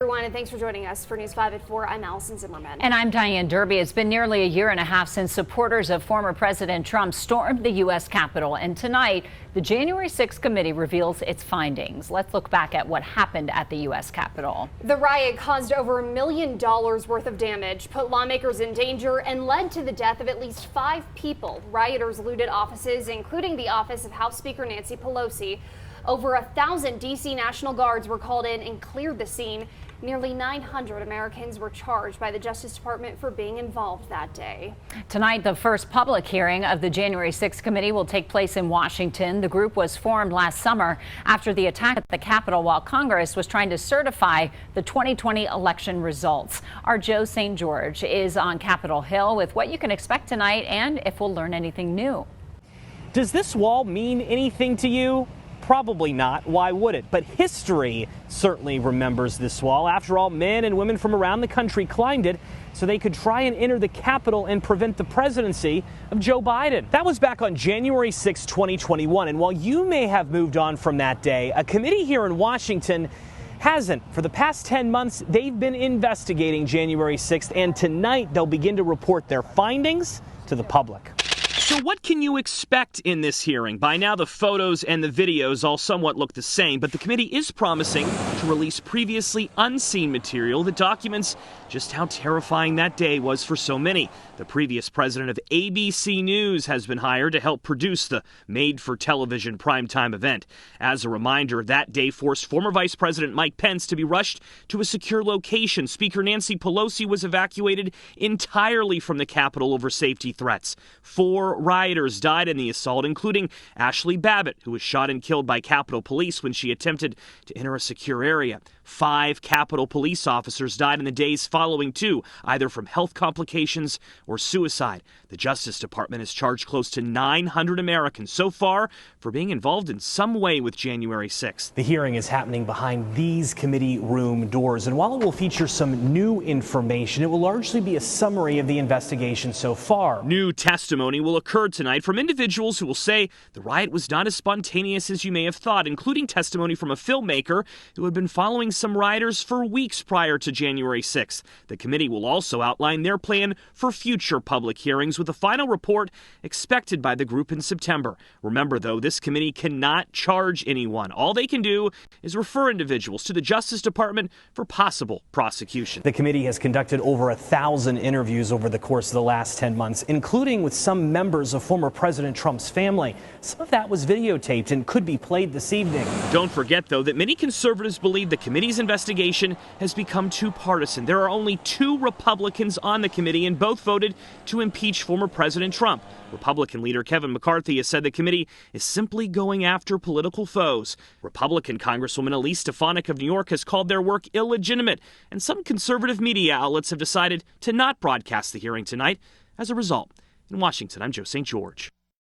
Everyone, and thanks for joining us for News 5 at 4. I'm Allison Zimmerman. And I'm Diane Derby. It's been nearly a year and a half since supporters of former President Trump stormed the U.S. Capitol. And tonight, the January 6th committee reveals its findings. Let's look back at what happened at the U.S. Capitol. The riot caused over $1 million worth of damage, put lawmakers in danger, and led to the death of at least 5 people. Rioters looted offices, including the office of House Speaker Nancy Pelosi. Over 1,000 D.C. National Guards were called in and cleared the scene. Nearly 900 Americans were charged by the Justice Department for being involved that day. Tonight, the first public hearing of the January 6th committee will take place in Washington. The group was formed last summer after the attack at the Capitol while Congress was trying to certify the 2020 election results. Our Joe St. George is on Capitol Hill with what you can expect tonight and if we'll learn anything new. Does this wall mean anything to you? Probably not. Why would it? But history certainly remembers this wall. After all, men and women from around the country climbed it so they could try and enter the Capitol and prevent the presidency of Joe Biden. That was back on January 6, 2021. And while you may have moved on from that day, a committee here in Washington hasn't. For the past 10 months, they've been investigating January 6th, and tonight they'll begin to report their findings to the public. So what can you expect in this hearing? By now, the photos and the videos all somewhat look the same, but the committee is promising to release previously unseen material that documents just how terrifying that day was for so many. The previous president of ABC News has been hired to help produce the made-for-television primetime event. As a reminder, that day forced former Vice President Mike Pence to be rushed to a secure location. Speaker Nancy Pelosi was evacuated entirely from the Capitol over safety threats. 4 rioters died in the assault, including Ashley Babbitt, who was shot and killed by Capitol Police when she attempted to enter a secure area. 5 Capitol Police officers died in the days following, too, either from health complications or suicide. The Justice Department has charged close to 900 Americans so far for being involved in some way with January 6th. The hearing is happening behind these committee room doors, and while it will feature some new information, it will largely be a summary of the investigation so far. New testimony will occur tonight from individuals who will say the riot was not as spontaneous as you may have thought, including testimony from a filmmaker who had been following some rioters for weeks prior to January 6th. The committee will also outline their plan for future public hearings with a final report expected by the group in September. Remember, though, this committee cannot charge anyone. All they can do is refer individuals to the Justice Department for possible prosecution. The committee has conducted over 1,000 interviews over the course of the last 10 months, including with some members of former President Trump's family. Some of that was videotaped and could be played this evening. Don't forget, though, that many conservatives believe the committee's investigation has become too partisan. There are only 2 Republicans on the committee, and both voted to impeach former President Trump. Republican leader Kevin McCarthy has said the committee is simply going after political foes. Republican Congresswoman Elise Stefanik of New York has called their work illegitimate, and some conservative media outlets have decided to not broadcast the hearing tonight as a result. In Washington, I'm Joe St. George.